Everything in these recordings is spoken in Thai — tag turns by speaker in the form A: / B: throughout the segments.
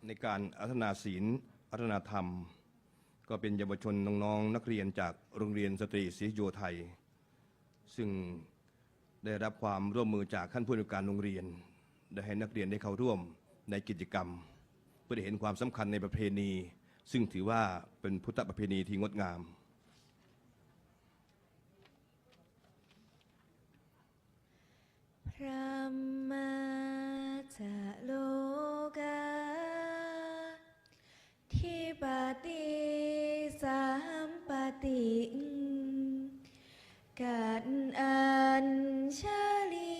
A: ในการพัฒนาศีลพัฒนาธรรมก็เป็นเยาวชนน้องๆนักเรียนจากโรงเรียนสตรีศรีโยไทยซึ่งได้รับความร่วมมือจากท่านผู้อำนวยการโรงเรียนได้ให้นักเรียนได้เข้าร่วมในกิจกรรมเพื่อเห็นความสำคัญในประเพณีซึ่งถือว่าเป็นพุทธประเพณีที่งดงาม
B: พระมาจะโลกาทิปติสามปติกันอัญชลี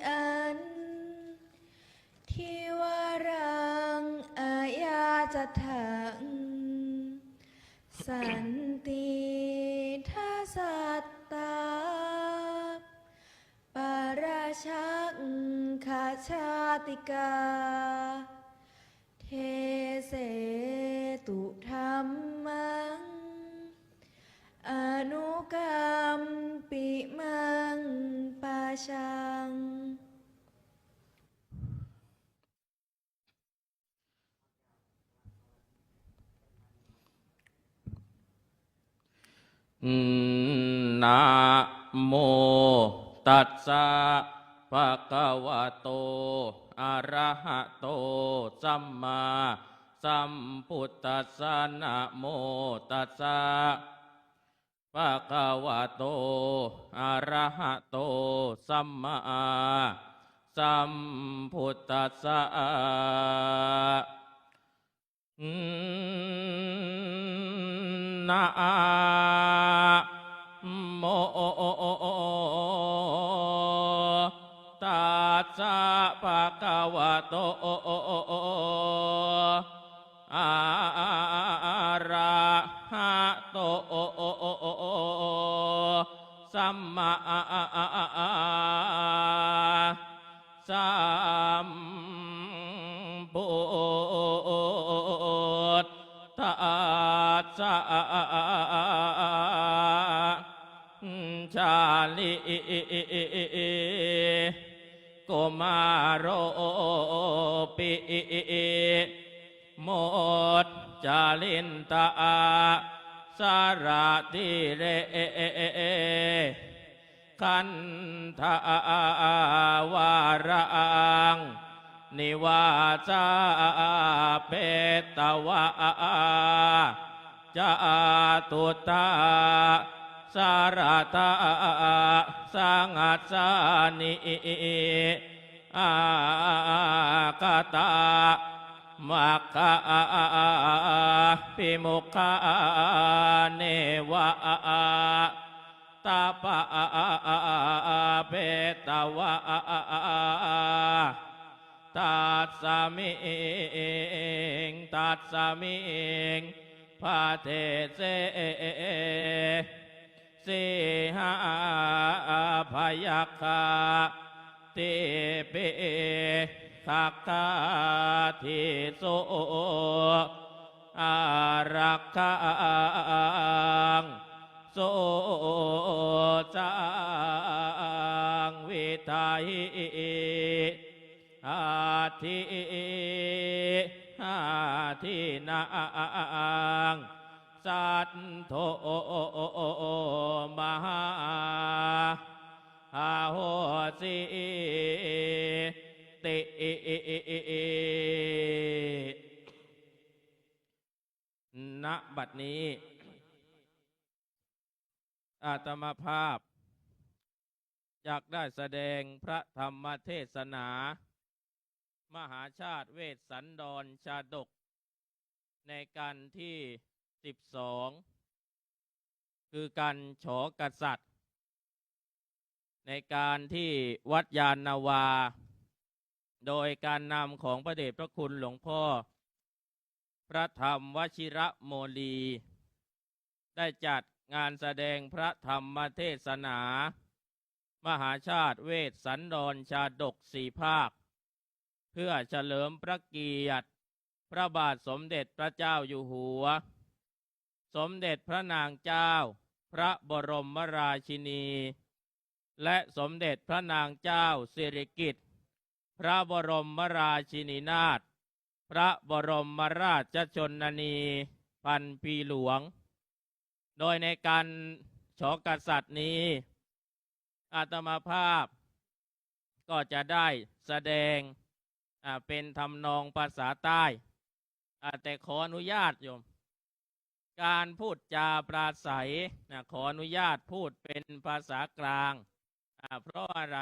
B: อันทิวรังอายาจะถังสันติทัสสัตตาปาราชักขาชาติกาเทเสตุธรรมังอนุกรรมปิมังปาชัง
C: นะโมตัสสะภะคะวะโตอะระหะโตสัมมาสัมพุทธัสสะนะโมตัสสะภะคะวะโตอะระหะโตสัมมาสัมพุทธัสสะนะโมตัสสะภะคะวะโตอะระหะโตสัมมาสัมพุทธัสสะชาลิโกมาโรปิโมดจาลินตาสารติเรคันธาวารังนิวาสาเปตวะจาตุตาสารตาสังัสสานิอากตามัคคะปิมุขะเนวะตาปะเปตวะตัสสมิงตัสสมิงพาเทเสสิหาพยัคฆาติปิทักขาทิโสอารักขังโสจังวิทาหิอาทินังสัทโธมหาโหสิติณบัดนี้อาตมาภาพอยากได้แสดงพระธรรมเทศนามหาชาติเวสสันดรชาดกในการที่12คือการฉอกษัตริย์ในการที่วัดยานนาวา โดยการนำของพระเดชพระคุณหลวงพ่อพระธรรมวชิระโมลี ได้จัดงานแสดงพระธรรมเทศนา มหาชาติเวสสันดรชาดกสี่ภาค เพื่อเฉลิมพระเกียรติพระบาทสมเด็จพระเจ้าอยู่หัว สมเด็จพระนางเจ้าพระบรมราชินี และสมเด็จพระนางเจ้าสิริกิติ์พระบรมราชินีนาถพระบรมราชชนนีพันปีหลวง โดยในการฉลองกษัตริย์นี้อาตมาภาพก็จะได้แสดงเป็นทำนองภาษาใต้แต่ขออนุญาตโยมการพูดจาปราศัยขออนุญาตพูดเป็นภาษากลางเพราะอะไร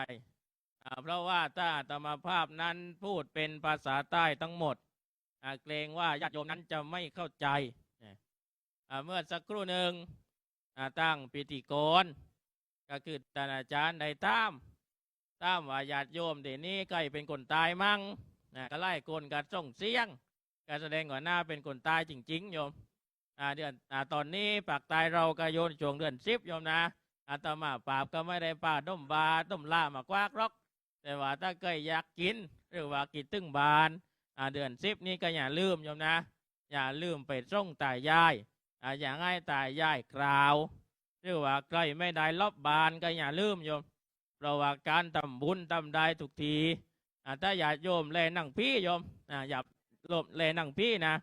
C: เพราะว่าถ้าอาตมาภาพนั้นพูดเป็นภาษาใต้ทั้งหมดเกรงว่าญาติโยมนั้นจะไม่เข้าใจเมื่อสักครู่หนึ่งตั้งพิธีกรก็คือท่านอาจารย์ได้ตามว่าญาติโยมเดี๋ยวนี้ใกล้เป็นคนตายมั่งก็ไล่คนกันส่งเสียงการแสดงก่อนหน้าเป็นคนตายจริงๆโยมเดือนตอนนี้ปากตายเราก็โยนช่วงเดือน10โยมนะอาตมาปราบก็ไม่ได้ป่าต้มบาต้มล่ามากวากรอกแต่ว่าถ้าเคยอยากกินหรือว่ากินตึ้งบานเดือน10นี้ก็อย่าลืมโยมนะอย่าลืมไปส่งตายายอย่างให้ตายายกล่าวหรือว่าใกล้ไม่ได้ลบบานก็อย่าลืมโยมเพราะว่าการทำบุญทำได้ทุกทีถ้าอย่าโยมแลนั่งพี่โยมอย่าลบแลนั่งพี่นะ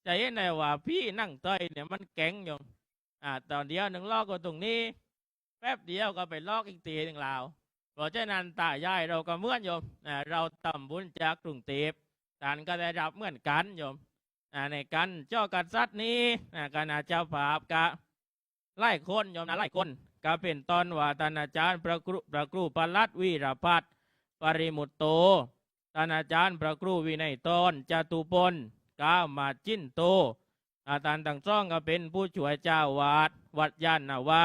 C: จะเห็นได้ว่าพี่นั่งเตยเนี่ยมันแข็งโยมตอนเดียวหนึ่งลอกก็ตรงนี้แป๊บเดียวก็ไปลอกอีกทีหนึ่งลาวเพราะฉะนั้นตายายเราก็เหมือนโยมเราทำบุญจากกรุงเทพท่านก็ได้รับเหมือนกันโยมในการเจ้ากษัตริย์นี้คณะเจ้าภาพก็ไล่คนโยมนะไล่คนก็เป็นตอนว่าท่านอาจารย์พระครูปลัดวีรพัฒน์ปริมุตโตท่านอาจารย์พระครูวินัยตนจตุพลก้ามาจิ้นโตท่านทั้งสองก็เป็นผู้ช่วยเจ้าวาดวัดยานนาวา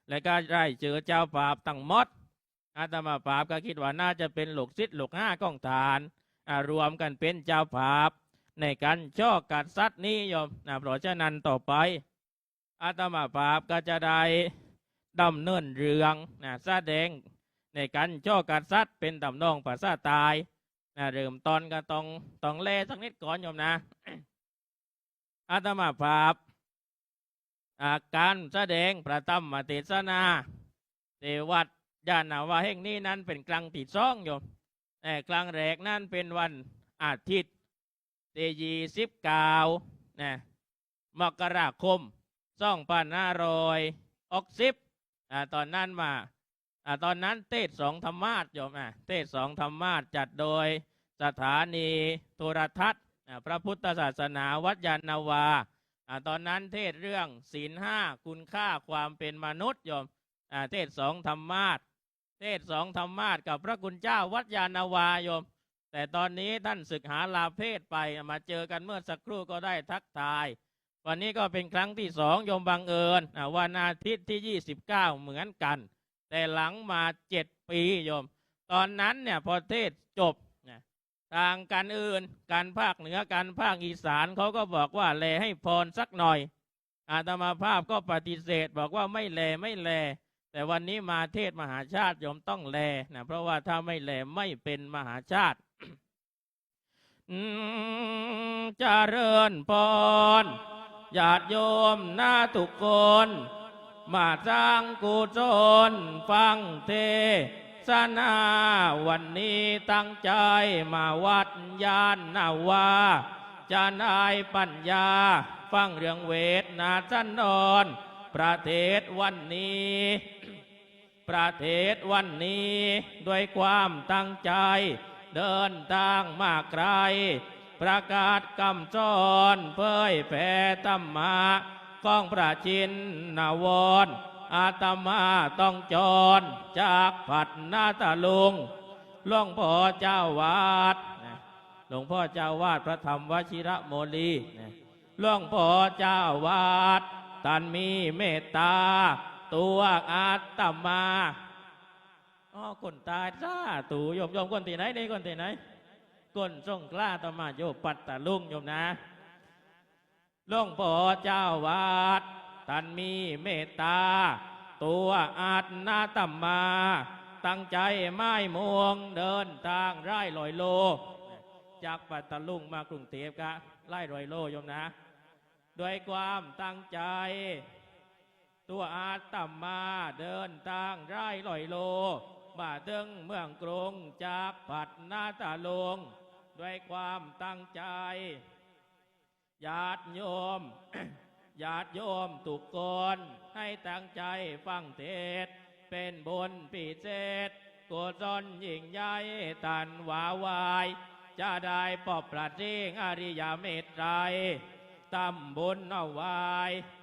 C: และก็ได้เจอเจ้าภาพตั้งหมดอาตมาภาพก็คิดว่าน่าจะเป็นลูกศิษย์ลูก5ของฐานรวมกันเป็นเจ้าภาพในการช่อกัดซัดนี้โยมเพราะฉะนั้นต่อไปอาตมาภาพก็จะได้ดำเนินเรื่องแสดงในการช่อกัดซัดเป็นตำนองภาษาใต้เริ่มตอนก็ต้องเล่สักนิดก่อนโยมนะ อาตมาภาพการแสดงพระธรรมเทศนาเทวัดยานนาวาแห่งนี้นั้นเป็นครั้งที่2โยมครั้งแรกนั้นเป็นวันอาทิตย์ที่29มกราคม2560ตอนนั้นมาตอนนั้นเทศ2ธรรมาสโยมเทศ2ธรรมาสจัดโดยสถานีโทรทัศน์พระพุทธศาสนาวัดยานนาวาตอนนั้นเทศเรื่องศีล5คุณค่าความเป็นมนุษย์โยมเทศ2ธรรมาสเทศ2ธรรมาสกับพระคุณเจ้าวัดยานนาวาโยมแต่ตอนนี้ท่านศึกหาลาเพศไปมาเจอกันเมื่อสักครู่ก็ได้ทักทายวันนี้ก็เป็นครั้งที่2โยมบังเอิญวันอาทิตย์ที่29เหมือนกันแต่หลังมา7 ปีโยมตอนนั้นเนี่ยพอเทศจบทางการอื่นการภาคเหนือการภาคอีสานเขาก็บอกว่าแลให้พรสักหน่อยอาตมาภาพก็ปฏิเสธบอกว่าไม่แลแต่วันนี้มาเทศมหาชาติโยมต้องแลเพราะว่าถ้าไม่แลไม่เป็นมหาชาติเจริญพรญาติโยมนาทุกคนมาสร้างกุศลฟังเทศนาวันนี้ตั้งใจมาวัดยานนาวาจะนายปัญญาฟังเรื่องเวทนาสันดรประเทศวันนี้ด้วยความตั้งใจเดินทางมาไกลประกาศคำสอนเผยแผ่ธรรมะของพระชินนวรอาตมาต้องจรจากผัดนาตาลุงหลวงพ่อเจ้าวาดหลวงพ่อเจ้าวาดพระธรรมวชิระโมลีหลวงพ่อเจ้าวาดท่านมีเมตตาตัวอาตมา อ๋อคนตายซาตู่โยมคนที่ไหนนี่คนที่ไหนคนสงขลาต่อมาโยปัตตาลุงโยมนะหลวงพ่อเจ้าวาดท่านมีเมตตาตัวอาจนาตัมมาตั้งใจไม้มวงเดินทางไร่ลอยโลจากปัตตาลุงมากรุงเทพกะไล่ลอยโลโยมนะด้วยความตั้งใจตัวอาจตัมมาเดินทางไร่ลอยโลมาถึงเมืองกรุงจากปัตนาตาลุงด้วยความตั้งใจญาติโยม ญาติโยมทุกคนให้ตั้งใจฟังเทศน์เป็นบุญพิเศษกุศลยิ่งใหญ่ตันวาวายจะได้ปอบประทิงอริยเมตไตรทำบุญเอาไว้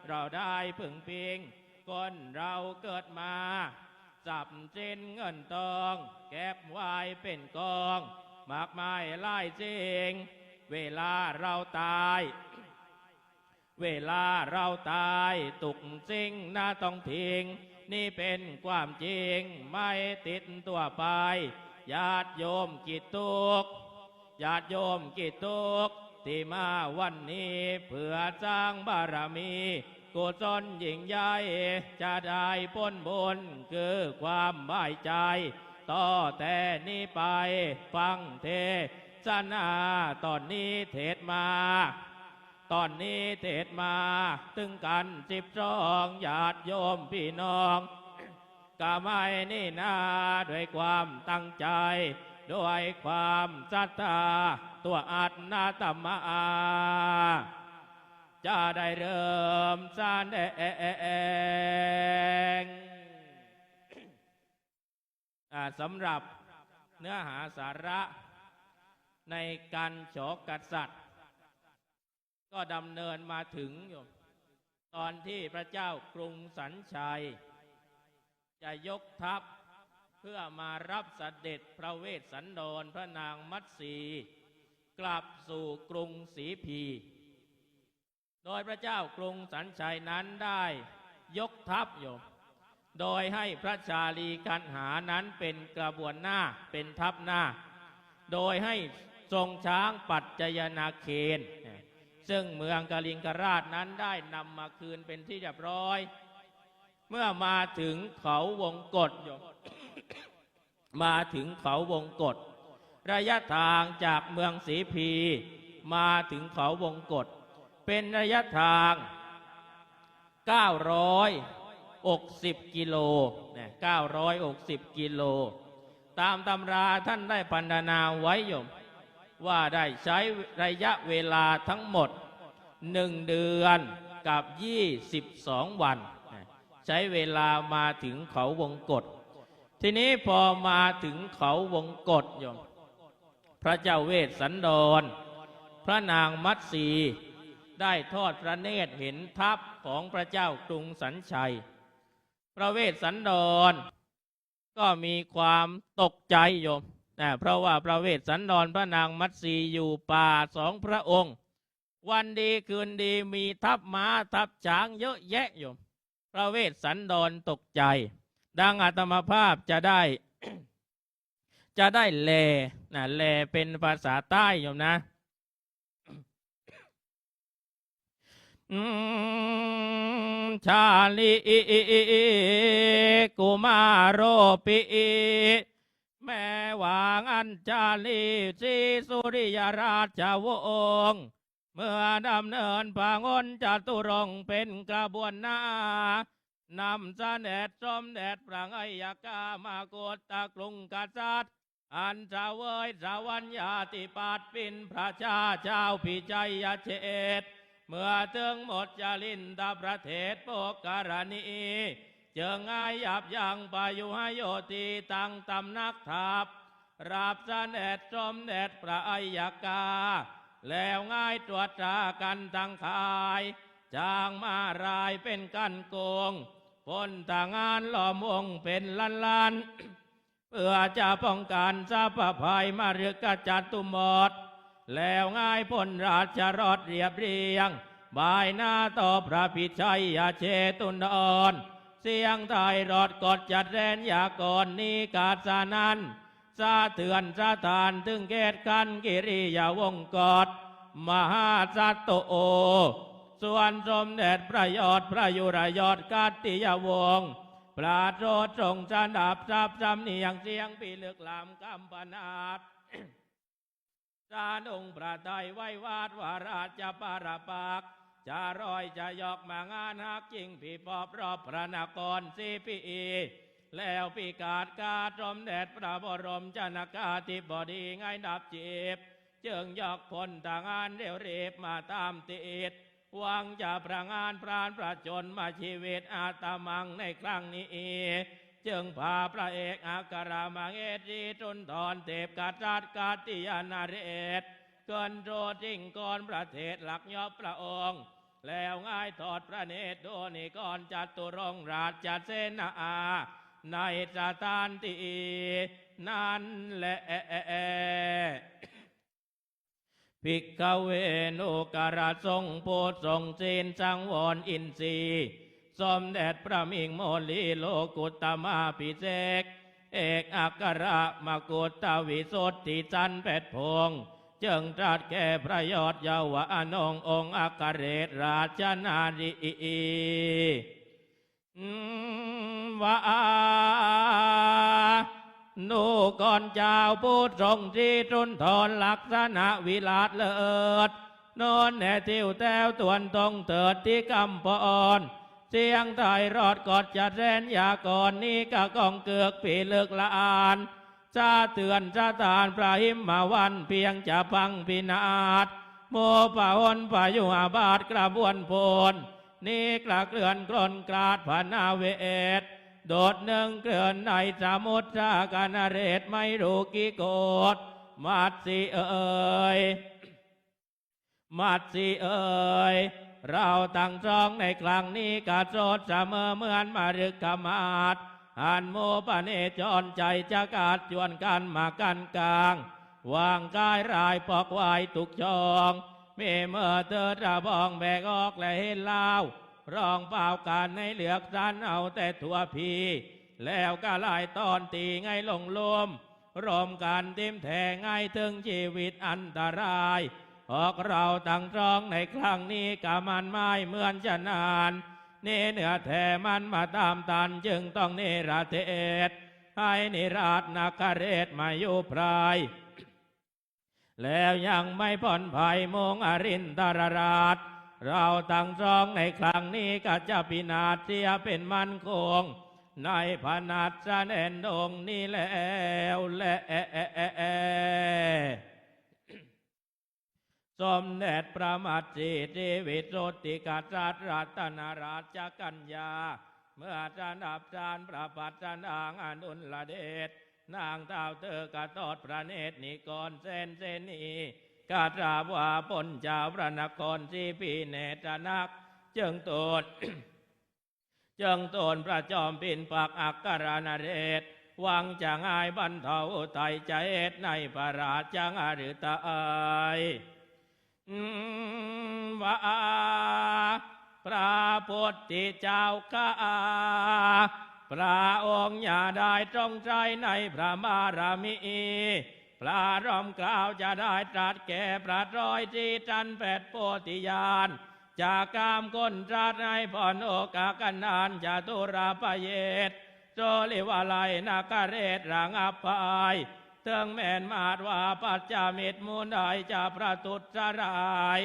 C: เราได้พึ่งพิงคนเราเกิดมาสับสินเงินทองเก็บไว้เป็นกองมากมายหลายสิ่งเวลาเราตายเวลาเราตายตุกสิ่งน่าต้องทิ้งนี่เป็นความจริงไม่ติดตัวไปญาติโยมกิจทุกญาติโยมกิจทุกที่มาวันนี้เพื่อสร้างบารมีกุศลยิ่งใหญ่จะได้พ้นบุญคือความบายใจต่อแต่นี้ไปฟังเทศนาตอนนี้เทศมาตอนนี้เทศมาตึงกัน12ญาติโยมพี่น้องก็ไม่นี่นาด้วยความตั้งใจด้วยความศรัทธาตัวอาตนาตัมมาจะได้เริ่มแสดงสำหรับเนื้อหาสาระในการโฉกกษัตริย์ก็ดำเนินมาถึงอยู่ตอนที่พระเจ้ากรุงสัญชัยจะยกทัพเพื่อมารับเสด็จพระเวสสันดรพระนางมัตสีกลับสู่กรุงศรีพีโดยพระเจ้ากรุงสัญชัยนั้นได้ยกทัพอยู่โดยให้พระชาลีกันหานั้นเป็นกระบวนหน้าเป็นทัพหน้าโดยให้ทรงช้างปัจจยนาเคนซึ่งเมืองกลิงกราชนั้นได้นำมาคืนเป็นที่เรียบร้อยเมื่อมาถึงเขาวงกฏ มาถึงเขาวงกฏระยะทางจากเมืองศรีพีมาถึงเขาวงกฏเป็นระยะทาง960 กิโล960 กิโลตามตำราท่านได้พรรณนาไว้อยู่ว่าได้ใช้ระยะเวลาทั้งหมด1 เดือนกับ22 วันใช้เวลามาถึงเขาวงกฏทีนี้พอมาถึงเขาวงกฏโยมพระเจ้าเวสสันดรพระนางมัตสีได้ทอดพระเนตรเห็นทัพของพระเจ้ากรุงสัญชัยพระเวสสันดรก็มีความตกใจโยมเพราะว่าพระเวสสันดรพระนางมัตสีอยู่ป่า2 พระองค์วันดีคืนดีมีทัพม้าทัพช้างเยอะแยะโยมพระเวสสันดรตกใจดังอาตมาภาพจะได้ แลเป็นภาษาใต้โยมนะชาลีกุมาโรปิแม่วางอัญชาลีสีสุริยราชวงศ์เมื่อดำเนินพางนจตุรงค์เป็นกระบวนหน้านำเสด็จสมเด็จพระอัยกามากฏตกรุงกษัตริย์อันเสวยสวรรยาธิปัตย์เป็นพระชาเจ้าพิชัยเชษฐ์เมื่อถึงหมดจรินทประเทศโปกรณีเจอง่ายยับยั้งปยุหโยติตั้งตำนักทัพรับเสด็จสมเด็จพระอัยกาแล้วง่ายตรวจตรากันทั้งขายจางมารายเป็นกันโกงพ้นต่างงานล้อมวงเป็นล้านเพื่อจะป้องกันทรัพย์ภัยมาเรือกจัดตุมอดแล้วง่ายพ้นราชรอดเรียบเรียงบายหน้าต่อพระพิชัยเชตุนดร สียงไทยรอดกดจัดแดนยากรนี้กาสานันสะเถือนสะทานถึงเกตกันกิริยาวงกอดมหาสัตโตส่วนสมเด็จพระยอดพระยุรยอดกัตติยวงศ์พระโสดทรงจันดับซับจำเนียงเสียงปีลึกลำกำปนาด สานุงพระไทยไว้วาดวาราชปาราปากจะรอยจะยอกมางานฮักจริงผีปอบรอบพระนครสีปีแล้วปีกาดกาสมเด็จพระบรมชนกาธิบดีไงดับจีบจึงยอกพลทางานเร็วรีบมาตามติดหวังจะประงานพรานประจนมาชีวิตอาตมังในครั้งนี้จึงพาพระเอกอัครมังเอตีจุนทรเทพกษัตริย์กาติยานาเรศเกินโจจิงก่อนประเทศหลักยอบพระองค์แล้วง่ายทอดพระเนตรโดนิกรจัตุรงราชเสนาในสถานที่นั้นแหละภิกขเวนุกราทรงโพธิ์ทรงศีลสังวรอินทรีย์สมเด็จพระมิงโมลีโลกุตมาภิเษกเอกอัครมกุฏวิสุทธิจันเป็ดพงจึงตรัสแก่พระยอดเยาวอนงองค์อัครเรศราชนารีว่านูก่อนเจ้าผู้ทรงที่ทุนทรลักษณะวิลาศเลิศนอนแน่ทิวแต้วตวนตรงเถิดที่กำปอนเสียงไทยรอดกอดจัดแรนยากรนี้กะกองเกือกปีเลือกละอานชาเตือนชาตานพระหิมมาวันเพียงจะพังพินาศโมปะหนพายุอาบาทกระบวนโพนนี้กระเกลื่อนกลนกราดพนาเวทโดดหนึ่งเกลื่อนในสมุทรกาณเรศไม่รู้กี่โกดมัดสีเอ่ยมัดสีเอ่ยเราตั้งจองในครั้งนี้กาโจดเสมอเหมือนมารึกขมาศอันโมปเนจรใจจะกาดจวนกันมากันกลางวางกายรายปอกไว้ตุกจองเมื่อเธอจะบองแบกออกและเห็นเล่าร้องเปล่าการในเหลือกสันเอาแต่ตัวพีแล้วก็ลายตอนตีไงลงลมรวมกันทิมแทงไงถึงชีวิตอันตรายออกเราตั้งจองในครั้งนี้กะมันไม่เหมือนจะนานเนื้อแท้มันมาตามตันจึงต้องเนรเทศให้นิราชนาคเรศมาอยู่พรายแล้วยังไม่ผ่อนภัยมงอรินทรราชเราตั้งจองในครั้งนี้ก็จะพินาศเสียเป็นมันคงในพนัสสะแนนดงนี้แล้วแลสมเด็จพระมัตสีทิวิสุทธิกษัตริย์รัตนราชกัญญาเมื่อจะนับจานพระปัจจนางอนุลเดชนางเท้าเธอกระทอดพระเนตรนิกรเซนีกาตราบว่าปนเจ้าพระนครสีพีเนตรนักจึงโตน จึงโตนพระจอมปินปักอักกรณเรศหวังจะง่ายบรรเทาไตใจในพระราชงหฤทัยว่าพระพุทธเจ้าข้าพระองค์อย่าได้จงใจในพระบารมีพระรอมกล่าวจะได้ตรัสแก่พระร้อยที่จันแปดโพธิญาณจากกามคนตรัสให้ผ่อนโอกากันนานจะตุราปเยตโจลิวาลัยนาคเรศรังอภายเทิงแม่นมาดว่าปัจจามิตรมูลใดจะประทุษราย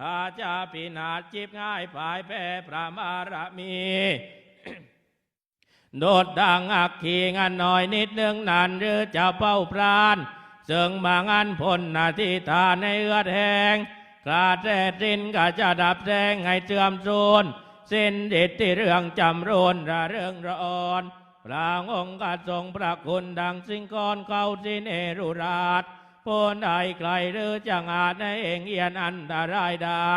C: อาจาพินาศจิบง่ายภายแพ้พระบารมี โดดดังอักขีงานหน่อยนิดนึงนานหรือจะเป้าพรานซึ่งบางอันพลนาทีทานในเอื้อแหงกาแท้สิ้นก็จะดับแสงให้เสื่อมสูญสิ้นดิที่เรื่องจำรูนระเรื่องร้อนพระองค์ก็ทรงพระคุณดังสิงกรเขาสิเนรุราชผู้ใดไกลหรือจังอาจในเองเอียนอันตรายได้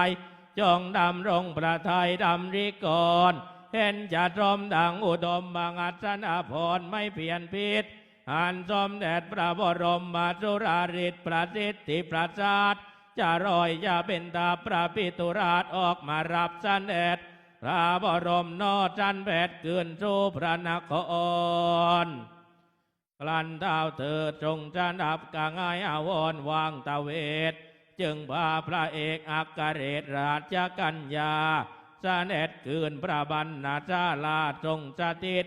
C: จงดำรงพระทัยดำริกรเห็นจะตรมดังอุดมบังอัศนาพรไม่เพียนพิษอันสมเด็จพระบรมมาจุราริศประสิทธิประสาทจะรอยจะเป็นตาพระปิตุราชออกมารับเสด็จ ระบรมโนจันเบ็ดคืนสู่พระนครกลันเท้าเถิดจงจันดับกางายอาวรวางตะเวทจึงพาพระเอกอัครเรศราชกัญญาเสด็จคืนพระบรรณาชาลาทรงสถิต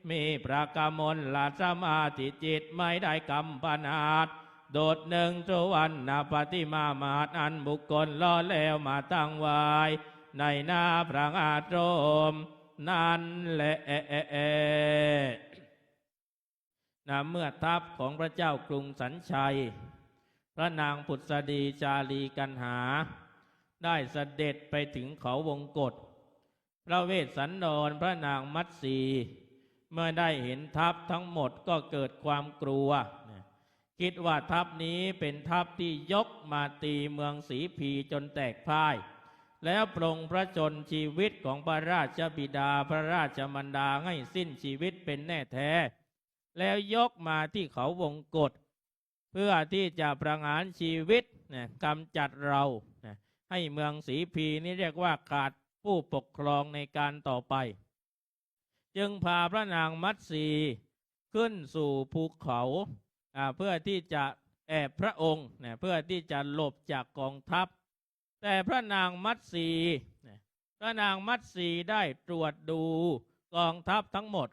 C: มีพระกมลลาสมาธิจิตไม่ได้กำปนาดโดดหนึ่งสุวรรณปฏิมามาตอันบุคคลล่อแล้วมาตั้งไว้ในหน้าพระอาตรมนั่นแหละเมื่อทัพของพระเจ้ากรุงสัญชัยพระนางผุดสดีจารีกันหาได้เสด็จไปถึงเขาวงกฏพระเวสสันดรพระนางมัตสีเมื่อได้เห็นทัพทั้งหมดก็เกิดความกลัวคิดว่าทัพนี้เป็นทัพที่ยกมาตีเมืองศรีพีจนแตกพ่ายแล้วปรงพระชนชีวิตของพระราชบิดาพระราชมารดาให้สิ้นชีวิตเป็นแน่แท้แล้วยกมาที่เขาวงกฏเพื่อที่จะประหารชีวิตกำจัดเราให้เมืองศรีพีนี้เรียกว่าขาดผู้ปกครองในการต่อไปจึงพาพระนางมัตสีขึ้นสู่ภูเขาเพื่อที่จะแอบพระองค์เพื่อที่จะหลบจากกองทัพแต่พระนางมัตสีได้ตรวจดูกองทัพทั้งหมด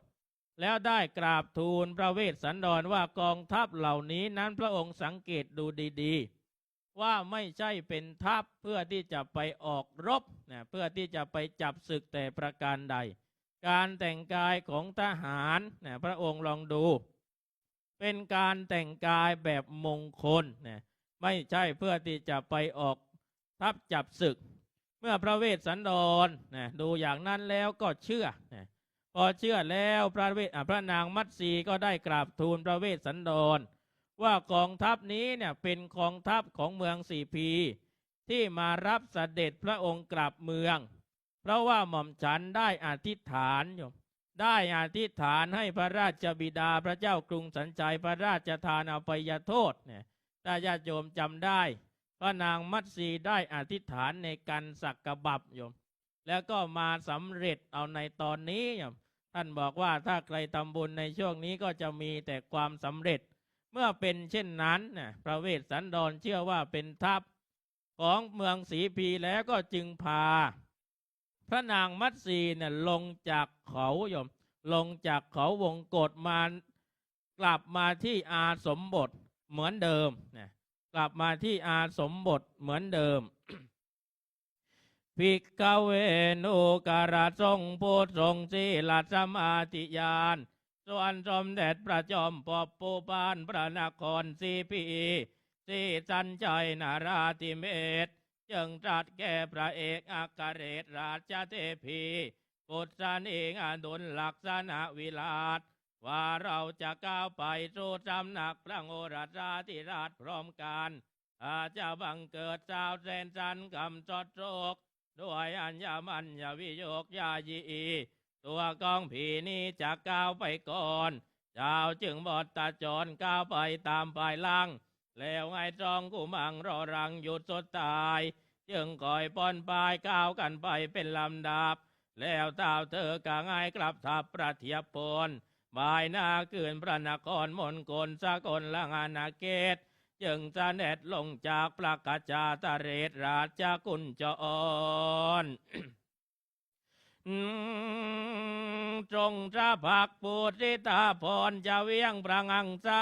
C: แล้วได้กราบทูลพระเวสสันดรว่ากองทัพเหล่านี้นั้นพระองค์สังเกตดูดีๆว่าไม่ใช่เป็นทัพเพื่อที่จะไปออกรบเพื่อที่จะไปจับศึกแต่ประการใดการแต่งกายของทหารพระองค์ลองดูเป็นการแต่งกายแบบมงคลไม่ใช่เพื่อที่จะไปออกทัพจับศึกเมื่อพระเวสสันดรดูอย่างนั้นแล้วก็เชื่อพอเชื่อแล้วพระนางมัตสีก็ได้กราบทูลพระเวสสันดรว่ากองทัพนี้เป็นกองทัพของเมืองศรีพีที่มารับเสด็จพระองค์กลับเมืองเพราะว่าหม่อมฉันได้อธิษฐานให้พระราชบิดาพระเจ้ากรุงสัญชัยพระราชทานอภัยโทษถ้าญาติโยมจำได้พระนางมัตสีได้อธิษฐานในการสักกบับโยมแล้วก็มาสำเร็จเอาในตอนนี้โยมท่านบอกว่าถ้าใครทำบุญในช่วงนี้ก็จะมีแต่ความสำเร็จเมื่อเป็นเช่นนั้นพระเวสสันดรเชื่อว่าเป็นทัพของเมืองศรีพีแล้วก็จึงพาพระนางมัตสีลงจากเขาโยมลงจากเขาวงกฏมากลับมาที่อาสมบทเหมือนเดิมกลับมาที่อาสมบทเหมือนเดิมภิกขเวนุการะทรงโพธิทรงศีลสมาธิญาณส่วนสมเด็จพระจอมปอบปูปานพระนครศรีพีที่จันชัยนาราธิเบศรจึงตรัสแก่พระเอกอัครเรศราชเทพีปุตตานิงอดุลลักษณะวิราชว่าเราจะก้าวไปสู่ตำหนักพระโอรสาธิราชพร้อมกันอาจจะบังเกิดเจ้าแสนจันกำจดโรคด้วยอัญญมัญญวิโยคยายีตัวกองผีนี้จะก้าวไปก่อนเจ้าจึงบอดตาจรก้าวไปตามภายหลังแล้วไงจองกุมังรอรังหยุดสุดตายจึงคอยป้อนปลายก้าวกันไปเป็นลำดับแล้วเท้าเธอกะง่ายกลับทับประเทียบพลบายหน้าเกินพระนครมนกลสกลละอาณาเขตจึงจะเด็ดลงจากพระกาจาตเรศราชกุญจรจงพระภักปุริตาพรจะเวียงพระงังสา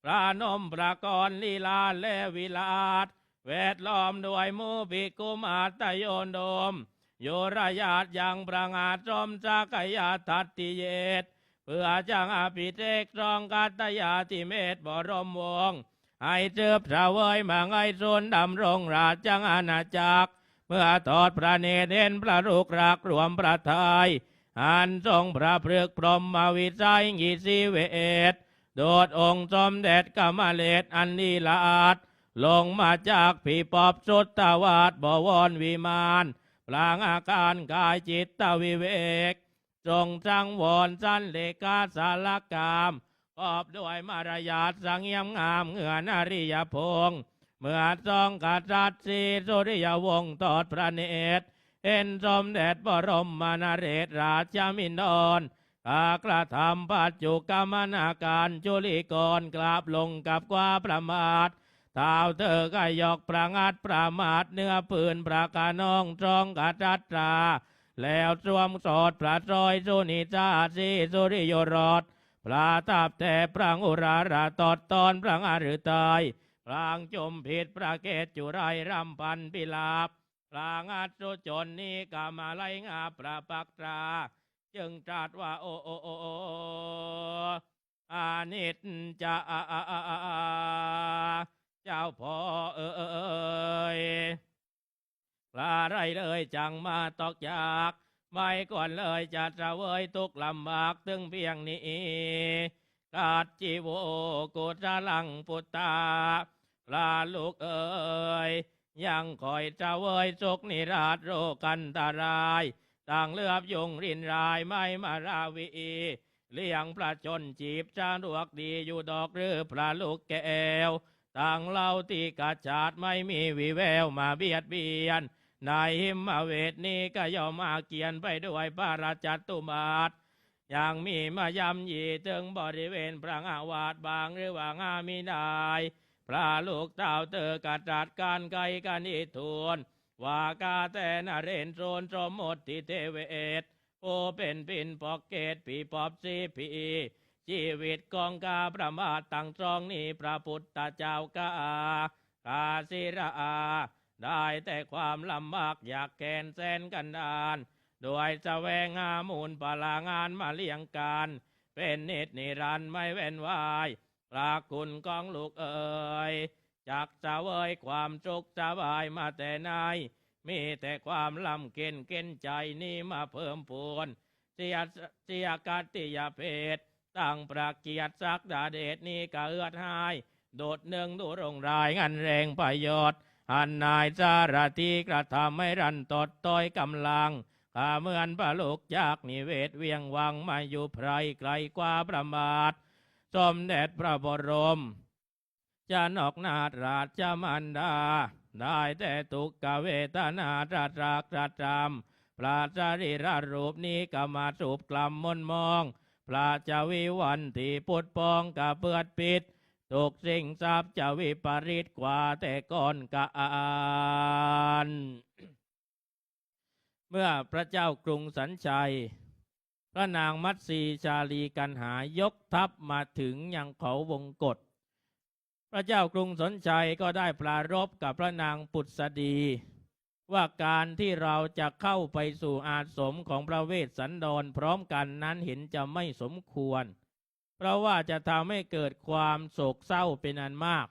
C: พระนมพระกรลีลาและวิลาศแวดล้อมด้วยมูภิกขุมาตโยนโดมโยรยาตยังประงาตรมจักยาทัตติเยตเพื่อจังอภิเทกรองกัตยาติเมตบรมวงศ์ให้เจือบพระเวยมาไงส่วนดำรงราชจังอาณาจักรเมื่อทอดพระเนตรเห็นพระลูกรักรวมพระทัยอันทรงพระพฤกษ์พรหมวิสัยงิสิเวทโดดองค์สมเด็จกมเลศอันลีลาศลงมาจากผีปอบสุตตวาสบวรวิมานพลางอาการกายจิตตวิเวกทรงจังวรสันเลกาสารกามกอบด้วยมารยาทสังเงียมงามเหงื่อนอริยพงศ์เมื่อทรงกษัตริย์ศรีสุริยวงศ์ทอดพระเนตร เห็นสมเด็จบรมนเรศราชมินดรกระทำปัจจุกรรมนาการจุลิกรกราบลงกับความประมาทเท้าเธอก็ยกประงัดประมาทเนื้อปืนประกาน้องตรองกระจัดตราแล้วสวมสอดพระจอยสุนิจาสีสุริโยรสพระตับแต่พระอุราราตอดตอนพระอฤทัยพระจมผิดพระเกศจุไรรำพันพิลาภพระงัดสุจนนี้กามาไลงาพระปักตราจึงตรัสว่าโออานิจจะเจ้าพ่อยพระไรเลยจังมาตอกยากไม่ก่อนเลยจะเสวยทุกลำบากถึงเพียงนี้กาดจีโวกุจลังปุตตาพระลูกยังคอยเสวยสุขนิราชโรกันตารายต่างเลือบยงรินรายไม่มาราวีเลี้ยงพระชนจีบจานดวกดีอยู่ดอกหรือพระลูกแก้วต่างเล่าตีกาจาดไม่มีวิแววมาเบียดเบียนนายหิมเวทนี้ก็ย่อมมาเกียนไปด้วยพระราชตุมาตยังมีมายำยีถึงบริเวณพระอาวาสบางหรือว่างามีนายพระลูกเต่าเตอกระจัดการไกกันอิทูลว่ากาแต่นเรนโทรนสมมติเทเวศโอเป็นปินปอกเกตปีปอบซีพีชีวิตกองกาประมาทตั้งตรองนี้พระพุทธเจ้ากาศิราได้แต่ความลำบากอยากแกนแสนกันดานโดยแสวงหามูลพลางานมาเลี้ยงกันเป็นนิจนิรันดร์ไม่เว้นวายพระคุณกองลูกจากเสวยความสุขสบายมาแต่ไหนมีแต่ความลำเกินใจนี้มาเพิ่มพูนเสียกติยาเพศตั้งประเกียรติศักดาเดชนี้กะเอื้อหายโดดเนืองดูรงรายงันแรงประโยชน์หันนายจารตีกระทำให้รันตดต้อยกำลังข้าเหมือนพระลูกยากนิเวศเวียงวังมาอยู่ไพรไกลกว่าประมาทสมเด็จพระบรมจะนอกนาถราชมันดาได้แต่ทุกขเวทนาตรัสรักตรัสจำพระจริยรูปนี้ก็มาสูบกลัมมนมองพระเจ้าวิวันที่ปุดปองกะเปิดปิดทุกสิ่งทรัพย์จะวิปริตกว่าแต่ก่อนกาลเมื่อพระเจ้ากรุงสัญชัยพระนางมัตสีชาลีกันหายกทัพมาถึงยังเขาวงกฏพระเจ้ากรุงสนชัยก็ได้ปรารภกับพระนางปุษดีว่าการที่เราจะเข้าไปสู่อาสมของพระเวสสันดรพร้อมกันนั้นเห็นจะไม่สมควรเพราะว่าจะทำให้เกิดความโศกเศร้าเป็นอันมาก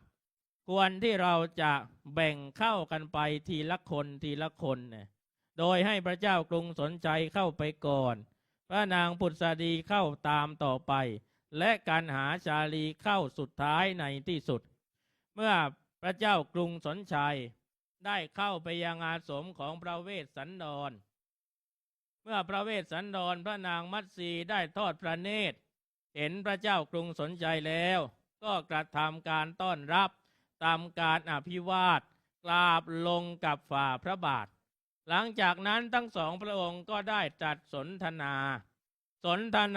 C: ควรที่เราจะแบ่งเข้ากันไปทีละคนเนี่ยโดยให้พระเจ้ากรุงสนชัยเข้าไปก่อนพระนางปุษดีเข้าตามต่อไปและกันหาชาลีเข้าสุดท้ายในที่สุดเมื่อพระเจ้ากรุงสนชัยได้เข้าไปยังอาสมของพระเวสสันดรเมื่อพระเวสสันดรพระนางมัตสีได้ทอดพระเนตรเห็นพระเจ้ากรุงสนชัยแล้วก็กระทำการต้อนรับตามการอภิวาทกราบลงกับฝ่าพระบาทหลังจากนั้นทั้งสองพระองค์ก็ได้จัดสนทน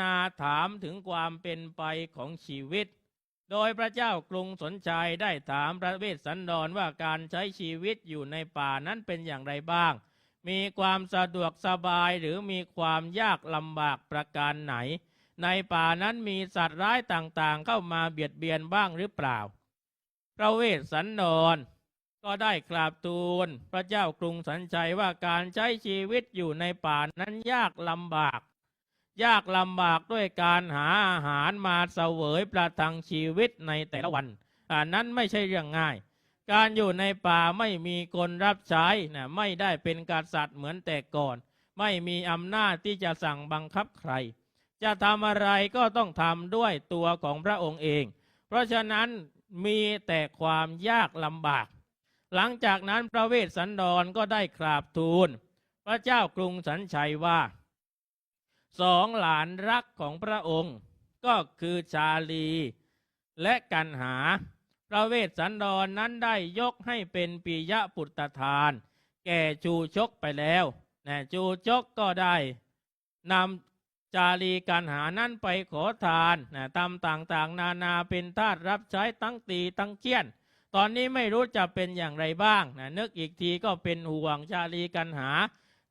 C: าถามถึงความเป็นไปของชีวิตโดยพระเจ้ากรุงสนชัยได้ถามพระเวสสันดรว่าการใช้ชีวิตอยู่ในป่านั้นเป็นอย่างไรบ้างมีความสะดวกสบายหรือมีความยากลำบากประการไหนในป่านั้นมีสัตว์ร้ายต่างๆเข้ามาเบียดเบียนบ้างหรือเปล่าพระเวสสันดรก็ได้กราบทูลพระเจ้ากรุงสนชัยว่าการใช้ชีวิตอยู่ในป่านั้นยากลำบากด้วยการหาอาหารมาเสวยประทังชีวิตในแต่ละวันนั้นไม่ใช่เรื่องง่ายการอยู่ในป่าไม่มีคนรับใช้ไม่ได้เป็นกษัตริย์เหมือนแต่ก่อนไม่มีอำนาจที่จะสั่งบังคับใครจะทำอะไรก็ต้องทำด้วยตัวของพระองค์เองเพราะฉะนั้นมีแต่ความยากลำบากหลังจากนั้นพระเวสสันดรก็ได้กราบทูลพระเจ้ากรุงสัญชัยว่าสองหลานรักของพระองค์ก็คือชาลีและกันหาพระเวสสันดรนั้นได้ยกให้เป็นปิยปุตตทานแก่ชูชกไปแล้ว จูจกก็ได้นำจารีกันหานั้นไปขอทานตำต่างๆนานาเป็นทาสรับใช้ตั้งตีตั้งเคี่ยนตอนนี้ไม่รู้จะเป็นอย่างไรบ้างนึกอีกทีก็เป็นห่วงจารีกันหา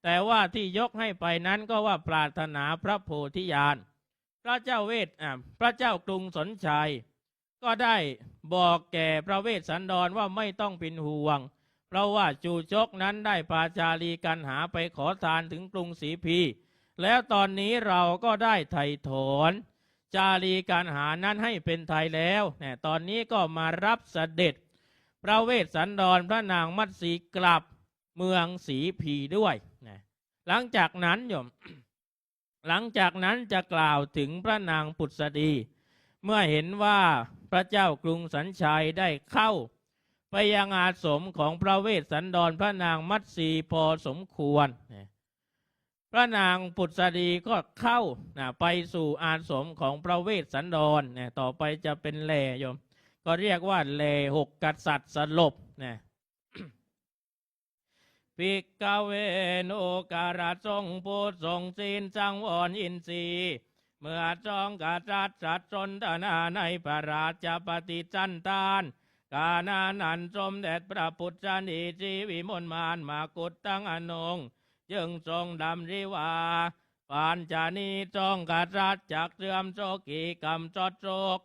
C: แต่ว่าที่ยกให้ไปนั้นก็ว่าปรารถนาพระโพธิญาณพระเจ้าพระเจ้ากรุงสนชัยก็ได้บอกแก่พระเวสสันดรว่าไม่ต้องเป็นห่วงเพราะว่าจูจกนั้นได้พาจารีกันหาไปขอทานถึงกรุงศรีพีแล้วตอนนี้เราก็ได้ไถ่ถอนจารีกันหานั้นให้เป็นไทยแล้วตอนนี้ก็มารับเสด็จพระเวสสันดรพระนางมัตสีกลับเมืองศรีพีด้วยหลังจากนั้นโยม หลังจากนั้นจะกล่าวถึงพระนางปุษดีเมื่อเห็นว่าพระเจ้ากรุงสัญชัยได้เข้าไปยังอาสมของพระเวสสันดรพระนางมัตสีพอสมควรพระนางปุษดีก็เข้าไปสู่อาสมของพระเวสสันดรต่อไปจะเป็นแลโยมก็เรียกว่าแลหกกษัตริย์สลบภิกขเวโนการะทรงผู้ทรงศีลสังวรอินทรีย์เมื่อจองกษัตริย์สัตว์สนทนาในพระราชปฏิจันทานกานานันสมเด็จพระพุทธนีจีวิมลมานมากุฏตั้งอนงจึงทรงดำริว่าปานจานีจองกษัตริย์จากเสื่อมโศกีกรรมจดโศก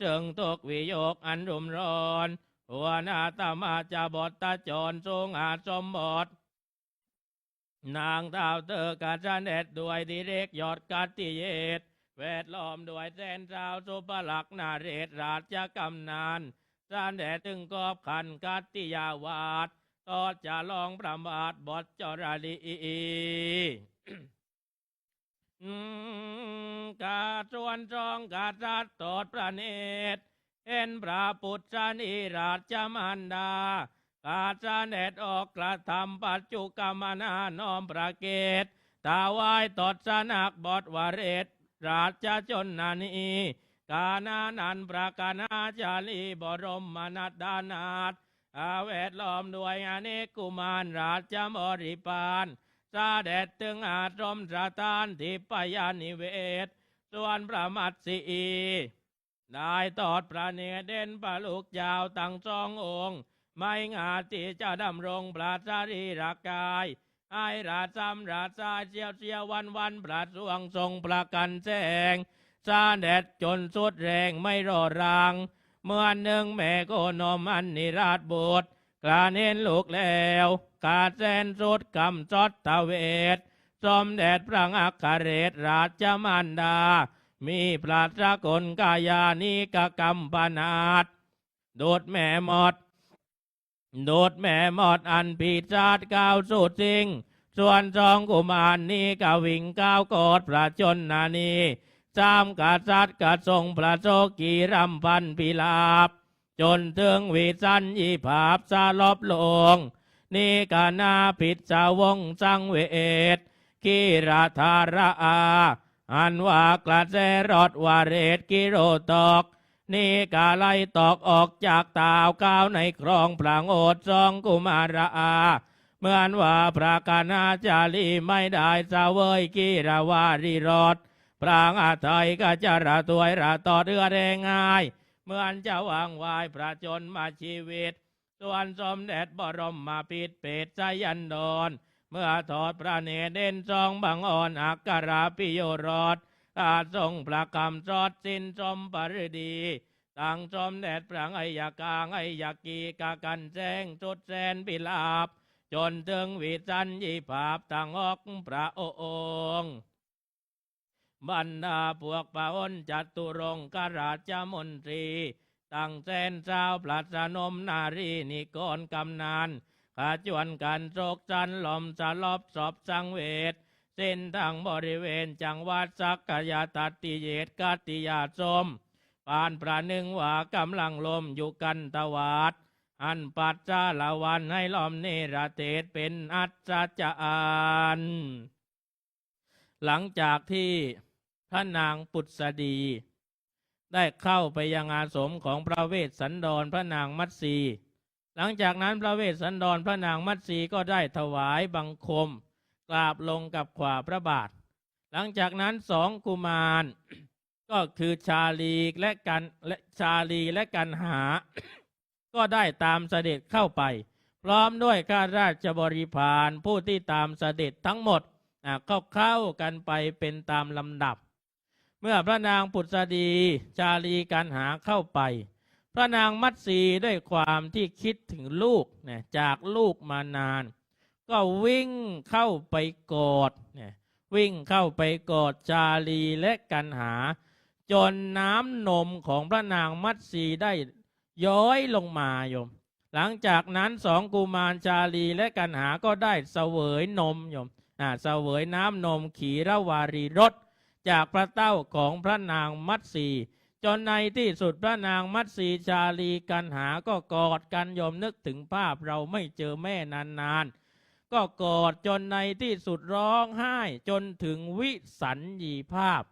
C: จึงทุกวิโยกอันรุมร้อนหัวหน้าตมาจะบทตาจรทรงอาสมบทนางเท้าเธอกาจันเด็ดด้วยดิเรกยอดกัตติเยตแวดล้อมด้วยแสนเจ้าสุภลักษณ์นาเรศราชกำนานจันเด็ดถึงกอบขันกัตติยาวาดตอดจะลองประมาทบทจรลีกาชวนจองกาจัดตอดพระเนตรเห็นพระพุทธนิราชมันดากาจาเนตออกกระทำปัจจุกรรมนาน้อมประเกตตาวายตดสนักบทวเรศราชชนนานีกานานันประกานาจารีบรมนัดดานาถอาเวทล้อมด้วยอเนกกุมารราชบริพารสาเด็จถึงอาสมสถานทิพยานิเวศส่วนพระมัตสีได้ตอดพระเนตรเด่นพระลูกยาวตั้ง2 องค์ไม่งาที่จะดำรงพระสรีรกายให้ราชำราชาเชียววันพระสวงทรงประกันแสงสาเด็จจนสุดแรงไม่รอรางเมื่อหนึ่งแม่โกนมอันนิราชบุตรกลาเน้นลูกแล้วกาแสนสุดกำจดตะเวทสมเด็จพระอัครเรศราชมารดามีพระสกลกายานิกกรรมปนาตโดดแม่หมดอันผิดชาติก้าวสุดจริงส่วนจองกุมารนี้กวิ่งก้าวกอดพระชนนานีสามกษัตริย์กทรงพระโชกีรำพันพิลาบจนถึงวิสัญญีภาพสลบลงนี่กานาผิดสาวงสังเวชกิราธาระอาอันว่ากระแสรถวาเรศกิโรตอกนี่กาไลตอกออกจากตาวก้าวในครองพระโอษฐ์จองกุมารอาเหมือนว่าพระกานาจารีไม่ได้เสวยกิราวารีรถพระอาทัยก็จะระตวยระตอดเรือแรงง่ายเหมือนจะวางวายพระชนมาชีวิตส่วนสมเด็จบรมมาปิดเปตสยันดรเมื่อทอดพระเนตรเด่นจองบังอ่อนอักขราปิโยรสอาทรงพระกรรมจอดสินชมปริดีตั้งสมเด็จพระอัยกาอัยกีกากันแจ้งจุดแสนปิลาบจนถึงวิสัญญีภาพตั้งออกพระองค์บรรดาพวกพระอนจัตุรงกราชมนตรีตั้งแสนเจ้าพระสนมนารีนิกรกำนานขาจวนกันโศกจันหล่อมสลบศพสังเวชเส้นทางบริเวณจังหวัดสักกายตัตติเยตกัตติยาสมปานประหนึ่งว่ากำลังลมอยู่กันตวาดอันปัจจาละวันให้ล้อมเนรเทศเป็นอัศจรรย์หลังจากที่พระนางปุษดีได้เข้าไปยังอาสมของพระเวสสันดรพระนางมัตสีหลังจากนั้นพระเวสสันดรพระนางมัตสีก็ได้ถวายบังคม กราบลงกับขวาพระบาทหลังจากนั้นสองกุมาร ก็คือชาลีและกันหา ก็ได้ตามเสด็จเข้าไปพร้อมด้วยข้าราชบริพารผู้ที่ตามเสด็จทั้งหมดเข้ากันไปเป็นตามลำดับเมื่อพระนางปุษฎีชาลีกันหาเข้าไปพระนางมัตสีด้วยความที่คิดถึงลูกจากลูกมานานก็วิ่งเข้าไปกอดวิ่งเข้าไปกอดชาลีและกันหาจนน้ำนมของพระนางมัตสีได้ย้อยลงมาโยมหลังจากนั้นสองกุมารชาลีและกันหาก็ได้เสวยนมโยมเสวยน้ำนมขีรวารีรสจากพระเต้าของพระนางมัตสีจนในที่สุดพระนางมัตสีชาลีกันหาก็กอดกันโยมนึกถึงภาพเราไม่เจอแม่นานๆก็กอดจนในที่สุดร้องไห้จนถึงวิสัญญีภาพ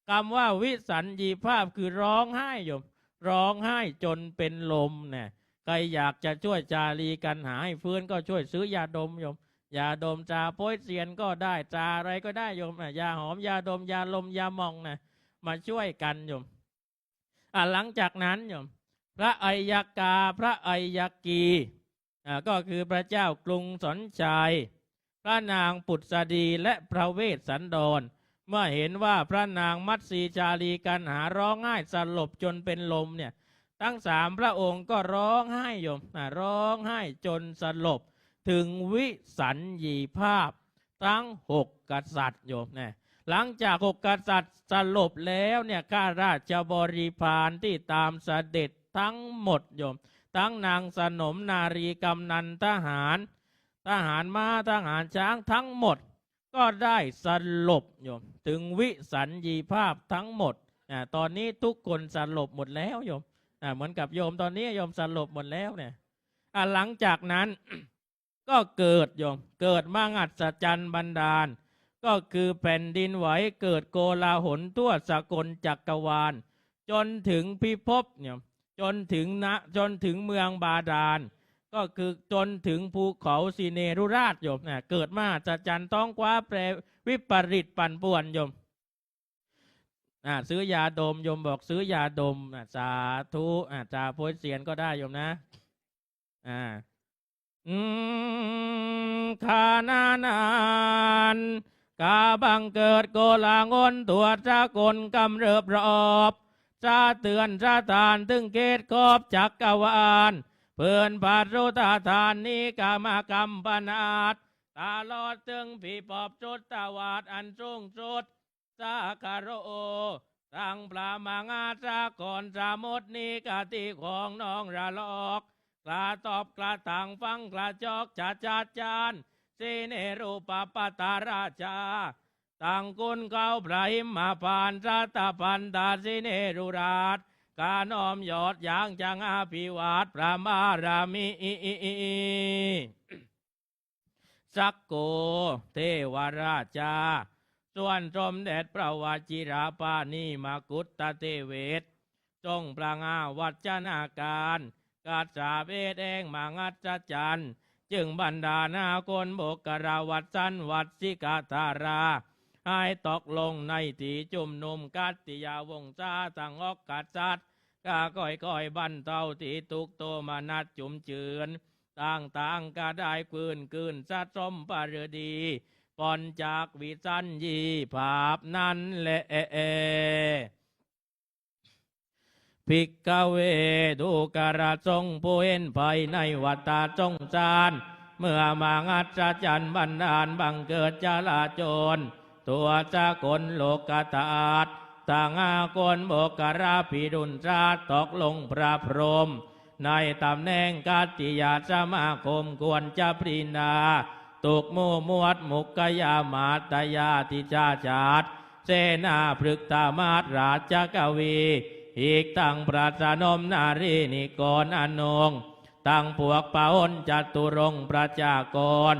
C: คำว่าวิสัญญีภาพคือร้องไห้โยมร้องไห้จนเป็นลมใครอยากจะช่วยชาลีกันหาให้ฟื้นก็ช่วยซื้อยาดมโยมยาดมจาโป้ยเซียนก็ได้จาอะไรก็ได้โยมยาหอมยาดมยาลมยามองมาช่วยกันโยมหลังจากนั้นโยมพระอัยยกาพระอัยยกีก็คือพระเจ้ากรุงสนชัยพระนางปุษฎีและพระเวสสันดรเมื่อเห็นว่าพระนางมัตสีชาลีกันหาร้องไห้สลบจนเป็นลมทั้งสามพระองค์ก็ร้องไห้โยมร้องไห้จนสลบถึงวิสัญญีภาพทั้ง6 กษัตริย์โยมหลังจาก6 กษัตริย์สลบแล้วข้าราชบริพารที่ตามเสด็จทั้งหมดโยมทั้งนางสนมนารีกำนันทหารม้าทหารช้างทั้งหมดก็ได้สลบโยมถึงวิสัญญีภาพทั้งหมดตอนนี้ทุกคนสลบหมดแล้วโยมเหมือนกับโยมตอนนี้โยมสลบหมดแล้วหลังจากนั้น ก็เกิดโยมเกิดมหัศจรรย์บันดาลก็คือแผ่นดินไหวเกิดโกลาหลทั่วสกลจักรวาลจนถึงพิภพจนถึงเมืองบาดาลก็คือจนถึงภูเขาสิเนรุราชโยมเกิดมหัศจรรย์ท้องฟ้าแปรวิปริตปั่นป่วนโยมซื้อยาดมโยมบอกซื้อยาดมสาธุจาโพยเสียนก็ได้โยมนะขานานานกาบังเกิดโกลางนตัวจะกลกำเริบรอบจะเตือนจะทานถึงเกตขอบจักรวาลเพื่อนผารุตาทานนี้กามากรรมปนาดตาลอดถึงผีปอบจุดตาวาดอันสูงสุดสาคาโรตั้งปลามางาจาก่อนสามดนี้กะติของน้องระลอกกล้าตอบกล้าต่างฟังกล้าจอกจัดจานสีเนรูปปตาราชาตั้งกุลเก้าพระหิมมาผ่านรัตพันตาสีเนรุราชการน้อมยอดอย่างจังอาภิวาทพระมารามิสักโกเทวราชาส่วนสมเด็จพระวชิราภานีมกุฏตเทเวศจงพระงาวัจนาการกาสาเวทเองมางัจจันจึงบรรดานาคนโบกราวัดสันวัดสิกาธาราให้ตกลงในที่จุมนุมกัตติยาวงศาตั้งอกกัดจัดกาก้อยบันเทาที่ตุกโตมานัดจุมเจือนต่างก็ได้คืนสะสมปรดีปอนจากวิสัญญีภาพนั้นแหละภิกขเวดูกระทรงผู้เห็นภัยในวัฏสงสารเมื่อมางัจจันบันดาลบังเกิดจลาจรตัวจะคนโลกตาดต่างอาคนโบกราภิดุลชาตกลงพระพรหมในตำแหน่งกัตติยาสมาคมควรจะปรีนาตุกมูมวดมุกกยามาตยาติจาจาดเสนาพฤกษามาตราชกวีอีกตั้งปราชนมนารีนิกรอนงตั้งพวกปะหนจัตุรงประจากร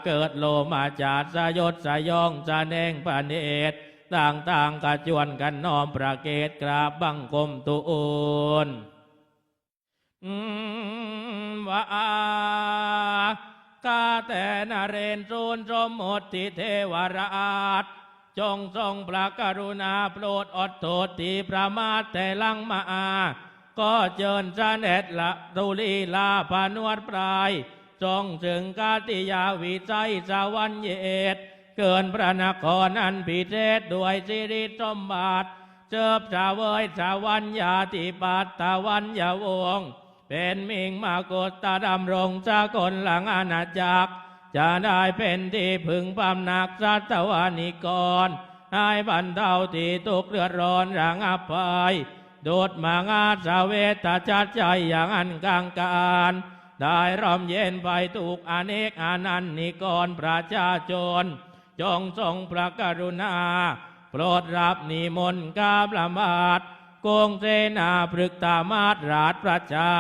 C: เกิดโลมาจาดสยศสยองแสดงพระเนตรต่างกระจวนกันน้อมประเกตกราบบังคมทูลวากา แต่นเรนทรูนสมมติเทวราชจงทรงพระกรุณาโปรดอดโทษที่ประมาทแต่ลังมาก็เจิญเสด็จละตุลีลาพานวดปลายจงถึงกาติยาวิจัยสวรรค์เยตเกินพระนครอันพิเศษด้วยสิริสมบัติเจิบสาเวยสวรรค์ยาติปัตตวัญญาวงศ์เป็นมิงมากฏตาดำรงจากลหลังอาณาจักรจะได้เป็นที่พึงพำนักสัตวานิกรให้บรรเทาที่ทุกข์เดือดร้อนระงับภัยโดดมางาสเวตจัดใจอย่างอันกลางการได้ร่มเย็นไปทุกอเนกอานันนิกรประชาชนจงทรงพระกรุณาโปรดรับนิมนต์กาประมาทกงเสนาพฤกษามาตราชประชา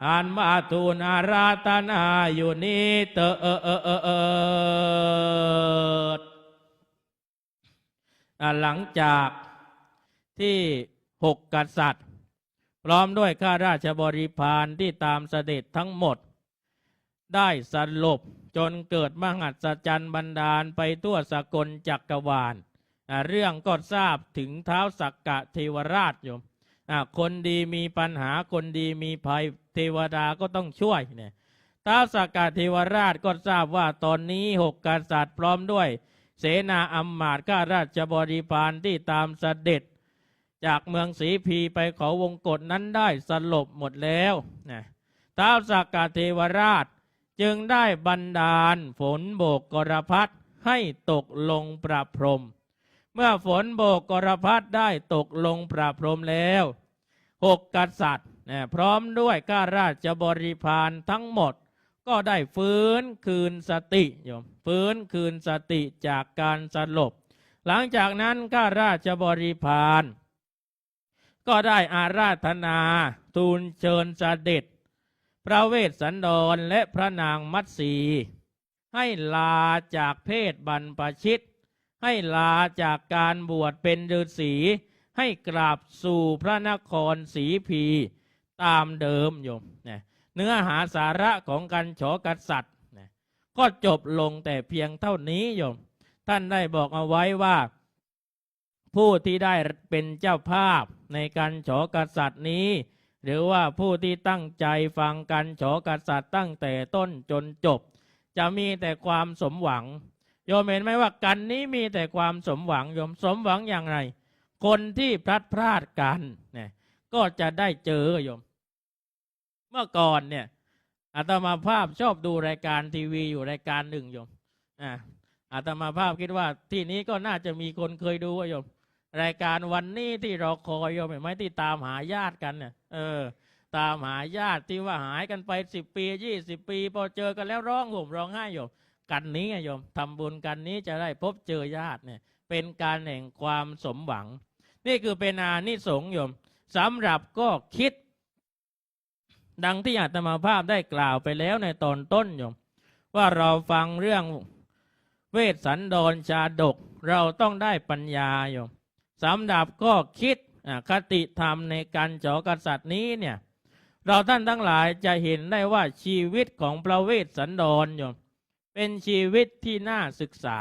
C: อันมาทูลอาราธนาอยู่นี้เติดหลังจากที่6 กษัตริย์พร้อมด้วยข้าราชบริพารที่ตามเสด็จทั้งหมดได้สลบจนเกิดมหัศจรรย์บันดาลไปทั่วสกลจักรวาลเรื่องก็ทราบถึงท้าวสักกะเทวราชโยมคนดีมีปัญหาคนดีมีภัยเทวดาก็ต้องช่วยเนี่ยท้าวสักกะเทวราชก็ทราบว่าตอนนี้6 กษัตริย์พร้อมด้วยเสนาอำมาตย์ข้าราชบริพารที่ตามเสด็จจากเมืองสีพีไปขอวงกฏนั้นได้สลบหมดแล้วนะท้าวสักกะเทวราชจึงได้บันดาลฝนโบกกรพัดให้ตกลงประพรมเมื่อฝนโบกกรพัดได้ตกลงประพรมแล้ว6 กษัตริย์พร้อมด้วยข้าราชบริพารทั้งหมดก็ได้ฟื้นคืนสติโยมฟื้นคืนสติจากการสลบหลังจากนั้นข้าราชบริพารก็ได้อาราธนาทูลเชิญเสด็จพระเวสสันดรและพระนางมัตสีให้ลาจากเพศบรรพชิตให้ลาจากการบวชเป็นฤาษีให้กราบสู่พระนครศรีพีตามเดิมโยมเนื้อหาสาระของการฉกษัตริย์ก็จบลงแต่เพียงเท่านี้โยมท่านได้บอกเอาไว้ว่าผู้ที่ได้เป็นเจ้าภาพในการฉกษัตริย์นี้หรือว่าผู้ที่ตั้งใจฟังการฉกษัตริย์ตั้งแต่ต้นจนจบจะมีแต่ความสมหวังโยมเห็นไหมว่ากันนี้มีแต่ความสมหวังโยมสมหวังอย่างไรคนที่พลัดพรากกันเนี่ยก็จะได้เจอโยมเมื่อก่อนเนี่ยอาตมาภาพชอบดูรายการทีวีอยู่รายการหนึ่งโยมอาตมาภาพคิดว่าที่นี้ก็น่าจะมีคนเคยดูโยมรายการวันนี้ที่รอคอยโยมเห็นไหมที่ตามหาญาติกันเนี่ยตามหาญาติที่ว่าหายกันไป10 ปี20 ปีพอเจอกันแล้วร้องห่มร้องไห้โยมกันนี้โยมทำบุญกันนี้จะได้พบเจอญาติเนี่ยเป็นการแห่งความสมหวังนี่คือเป็นอานิสงส์โยมสำหรับก็คิดดังที่อาตมาภาพได้กล่าวไปแล้วในตอนต้นโยมว่าเราฟังเรื่องเวสสันดรชาดกเราต้องได้ปัญญาโยมสำหรับก็คิดคติธรรมในการฉกษัตริย์นี้เนี่ยเราท่านทั้งหลายจะเห็นได้ว่าชีวิตของพระเวสสันดรโยมเป็นชีวิตที่น่าศึกษา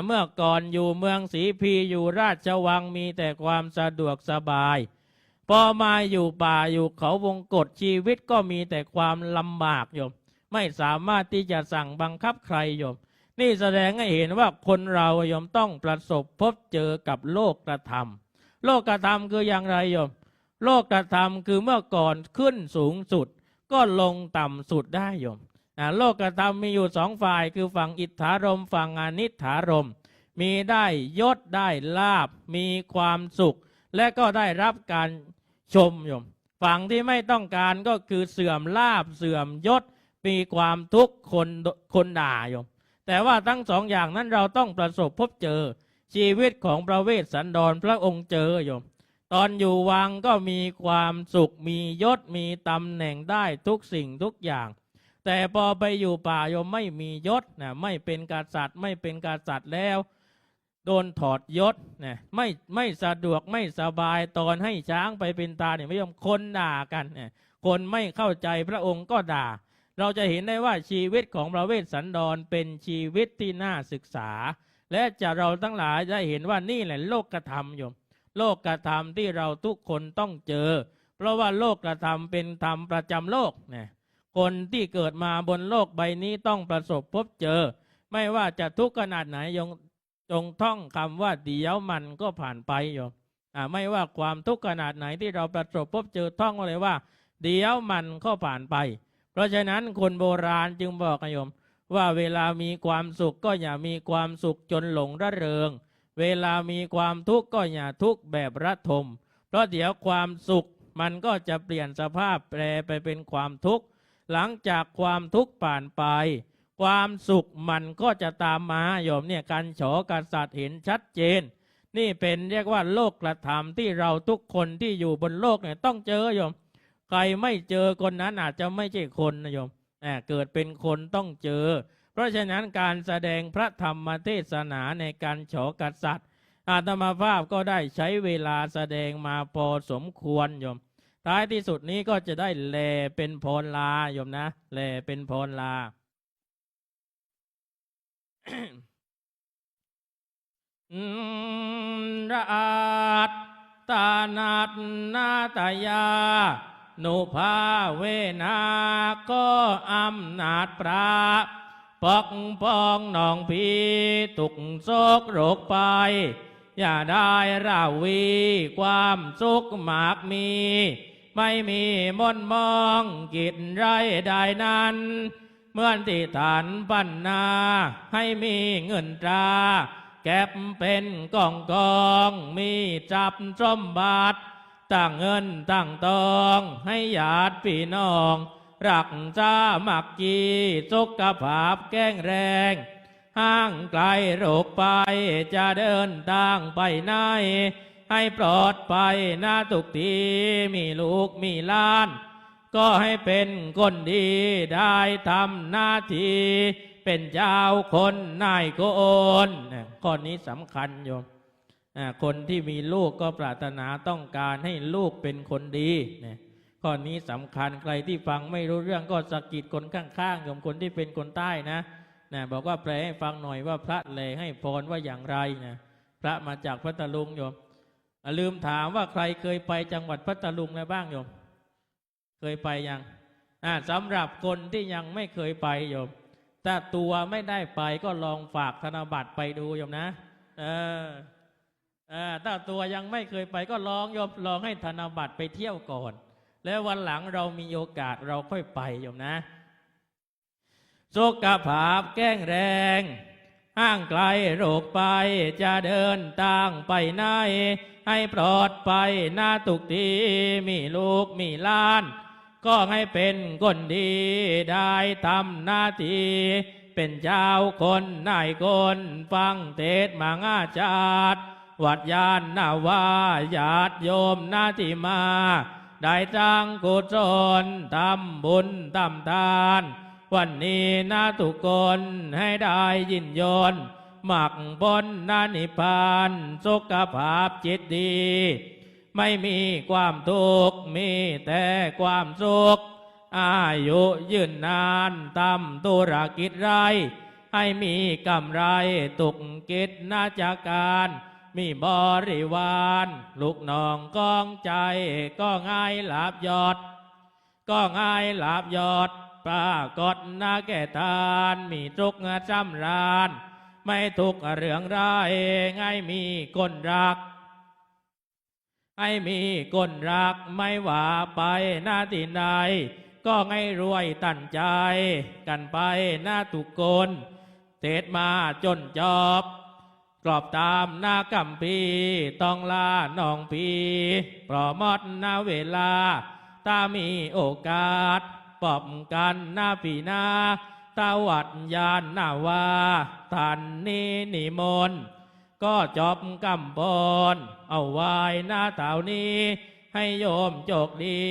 C: เมื่อก่อนอยู่เมืองศรีพีอยู่ราชวังมีแต่ความสะดวกสบายพอมาอยู่ป่าอยู่เขาวงกฏชีวิตก็มีแต่ความลำบากโยมไม่สามารถที่จะสั่งบังคับใครโยมนี่แสดงให้เห็นว่าคนเราโยมต้องประสบพบเจอกับโลกธรรมโลกธรรมคืออย่างไรโยมโลกธรรมคือเมื่อก่อนขึ้นสูงสุดก็ลงต่ำสุดได้โยมโลกธรรมมีอยู่2 ฝ่ายคือฝั่งอิทธารมฝั่งอนิทธารมมีได้ยศได้ลาภมีความสุขและก็ได้รับการชมโยมฝั่งที่ไม่ต้องการก็คือเสื่อมลาภเสื่อมยศมีความทุกข์คนด่าโยมแต่ว่าทั้ง2 อย่างนั้นเราต้องประสบพบเจอชีวิตของพระเวสสันดรพระองค์เจอโยมตอนอยู่วังก็มีความสุขมียศมีตำแหน่งได้ทุกสิ่งทุกอย่างแต่พอไปอยู่ป่าโยมไม่มียศไม่เป็นกษัตริย์ไม่เป็นกษัตริย์แล้วโดนถอดยศไม่สะดวกไม่สบายตอนให้ช้างไปเป็นตาเนี่ยไม่ยอมคนด่ากันคนไม่เข้าใจพระองค์ก็ด่า เราจะเห็นได้ว่าชีวิตของพระเวสสันดรเป็นชีวิตที่น่าศึกษาและจะเราทั้งหลายได้เห็นว่านี่แหละโลกธรรมโยมโลกธรรมที่เราทุกคนต้องเจอเพราะว่าโลกธรรมเป็นธรรมประจำโลกเนี่ยคนที่เกิดมาบนโลกใบนี้ต้องประสบพบเจอไม่ว่าจะทุกข์ขนาดไหนจงท่องคำว่าเดี๋ยวมันก็ผ่านไปโยมไม่ว่าความทุกข์ขนาดไหนที่เราประสบพบเจอท่องไว้เลยว่าเดี๋ยวมันก็ผ่านไปเพราะฉะนั้นคนโบราณจึงบอกโยมว่าเวลามีความสุขก็อย่ามีความสุขจนหลงระเริงเวลามีความทุกข์ก็อย่าทุกข์แบบระทมเพราะเดี๋ยวความสุขมันก็จะเปลี่ยนสภาพแปรไปเป็นความทุกข์หลังจากความทุกข์ผ่านไปความสุขมันก็จะตามมาโยมเนี่ยการโฉกษัตริย์เห็นชัดเจนนี่เป็นเรียกว่าโลกธรรมที่เราทุกคนที่อยู่บนโลกเนี่ยต้องเจอโยมใครไม่เจอคนนั้นอาจจะไม่ใช่คนนะโยมเกิดเป็นคนต้องเจอเพราะฉะนั้นการแสดงพระธรรมเทศนาในการโฉกษัตริย์อาตมาภาพก็ได้ใช้เวลาแสดงมาพอสมควรโยมท้ายที่สุดนี้ก็จะได้แลเป็นพรลาโยมนะแลเป็นพรลา ราตตานัตนาตายานุภาเวนาก็อำนาจพระปกป้องน้องพี่ตุกโศกโรคไปอย่าได้ราวีความสุขมากมีไม่มีมนมองกิจไรใดนั้นเหมือนที่ฐานปัญนาให้มีเงินตราเก็บเป็นกองมีจับสมบัติตั้งเงินตั้งทองให้ญาติพี่น้องรักษามักกีสุขภาพแข็งแรงห่างไกลโรคไปจะเดินทางไปไหนให้ปลอดภัยนาทุกทีมีลูกมีหลานก็ให้เป็นคนดีได้ทำหน้าที่เป็นเจ้าคนนายคนข้อนี้สำคัญโยมคนที่มีลูกก็ปรารถนาต้องการให้ลูกเป็นคนดีข้อนี้สำคัญใครที่ฟังไม่รู้เรื่องก็สะกิดคนข้างๆโยมคนที่เป็นคนใต้นะบอกว่าแปลให้ฟังหน่อยว่าพระเลให้พรว่าอย่างไรนะพระมาจากพัทลุงโยมลืมถามว่าใครเคยไปจังหวัดพัทลุงแล้วบ้างโยมเคยไปยังสำหรับคนที่ยังไม่เคยไปโยมถ้าตัวไม่ได้ไปก็ลองฝากธนบัตรไปดูโยมนะถ้าตัวยังไม่เคยไปก็ลองโยมลองให้ธนบัตรไปเที่ยวก่อนแล้ววันหลังเรามีโอกาสเราค่อยไปโยมนะสุขภาพแข็งแรงห่างไกลโรคไปจะเดินทางไปไหนให้ปลอดภัยหน้าทุกทีมีลูกมีหลานก็ให้เป็นคนดีได้ทำหน้าที่เป็นเจ้าคนนายคนฟังเทศน์มางาจาดวัดยานนาวาญาติโยมนาที่มาได้จ้างกุศลทำบุญทำทานวันนี้นาทุกคนให้ได้ยินยนต์มักบนนานิพพานสุขภาพจิตดีไม่มีความทุกข์มีแต่ความสุขอายุยืนนานทำธุรกิจไรให้มีกำไรตุกกิจนาจากการมีบริวารลูกน้องกองใจก็ง่ายลาบยอดก็ง่ายลาบยอดปรากฏนาแก่ทานมีทุกข์จำรานไม่ทุกข์เรื่องร้ายให้มีคนรักให้มีคนรักไม่ว่าไปหน้าที่ใดก็ให้รวยตั้งใจกันไปหน้าทุกคนเทศมาจนจบกรอบตามหน้ากำพีต้องลาน้องพีปลอมดหน้าเวลาถ้ามีโอกาสปอบกันหน้าปีหน้าตาวัดยานนาวาท่านนี้นิมนต์ก็จบกำบนเอาไว้หน้าเต่านี้ให้โยมโชคดี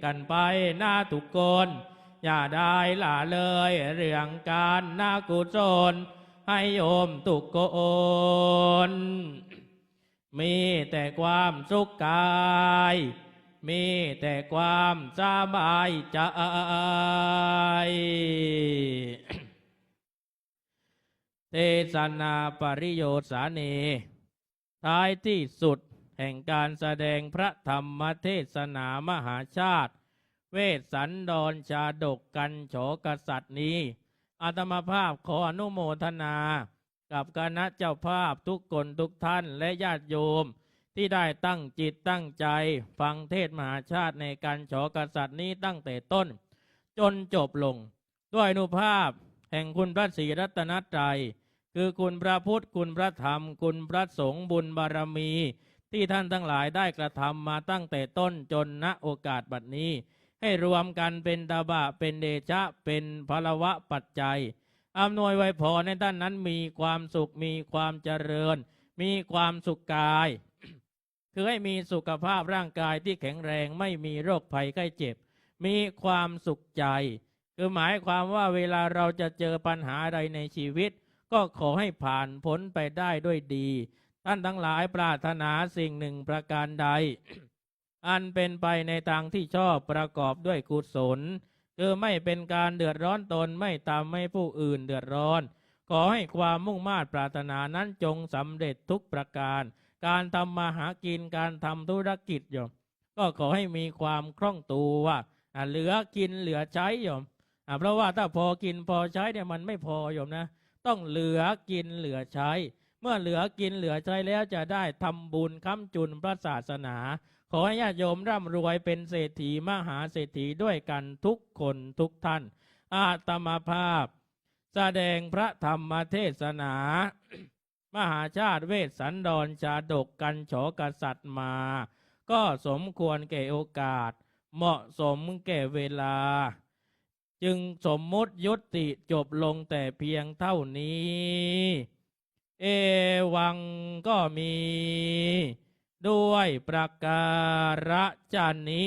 C: กันไปหน้าทุกคนอย่าได้ละเลยเรื่องการหน้ากุศลให้โยมทุกคนมีแต่ความสุขกาย มีแต่ความสบายใจ เทศนาปริโยสานีท้ายที่สุดแห่งการแสดงพระธรรมเทศนามหาชาติเวสสันดรชาดกกันโฉกษัตริย์นี้อาตมาภาพขออนุโมทนากับคณะเจ้าภาพทุกคนทุกท่านและญาติโยมที่ได้ตั้งจิตตั้งใจฟังเทศมหาชาติในการโฉกษัตริย์นี้ตั้งแต่ต้นจนจบลงด้วยอนุภาพแห่งคุณพระศรีรัตนตรัยคือคุณพระพุทธคุณพระธรรมคุณพระสงฆ์บุญบารมีที่ท่านทั้งหลายได้กระทำมาตั้งแต่ต้นจนณโอกาสบัดนี้ให้รวมกันเป็นตบะเป็นเดชะเป็นพลวะปัจจัยอำนวยไว้พรในท่านนั้นมีความสุขมีความเจริญมีความสุขกาย คือให้มีสุขภาพร่างกายที่แข็งแรงไม่มีโรคภัยไข้เจ็บมีความสุขใจคือหมายความว่าเวลาเราจะเจอปัญหาใดในชีวิตก็ขอให้ผ่านพ้นไปได้ด้วยดีท่านทั้งหลายปรารถนาสิ่งหนึ่งประการใด อันเป็นไปในทางที่ชอบประกอบด้วยกุศลคือไม่เป็นการเดือดร้อนตนไม่ทำให้ผู้อื่นเดือดร้อนขอให้ความมุ่งมา่ปรารถนานั้นจงสำเร็จทุกประการการทำมาหากินการทำธุรกิจโยมก็ขอให้มีความคล่องตัวเหลือกินเหลือใช้โยมเพราะว่าถ้าพอกินพอใช้เนี่ยมันไม่พอโยมนะต้องเหลือกินเหลือใช้เมื่อเหลือกินเหลือใช้แล้วจะได้ทำบุญค้ำจุนพระศาสนาขอให้ญาติโยมร่ำรวยเป็นเศรษฐีมหาเศรษฐีด้วยกันทุกคนทุกท่านอาตมาภาพแสดงพระธรรมเทศนา มหาชาติเวสสันดรชาดกกันโฉกษัตริย์มาก็สมควรแก่โอกาสเหมาะสมแก่เวลาจึงสมมุติยุติจบลงแต่เพียงเท่านี้เอวังก็มีด้วยประการฉนี้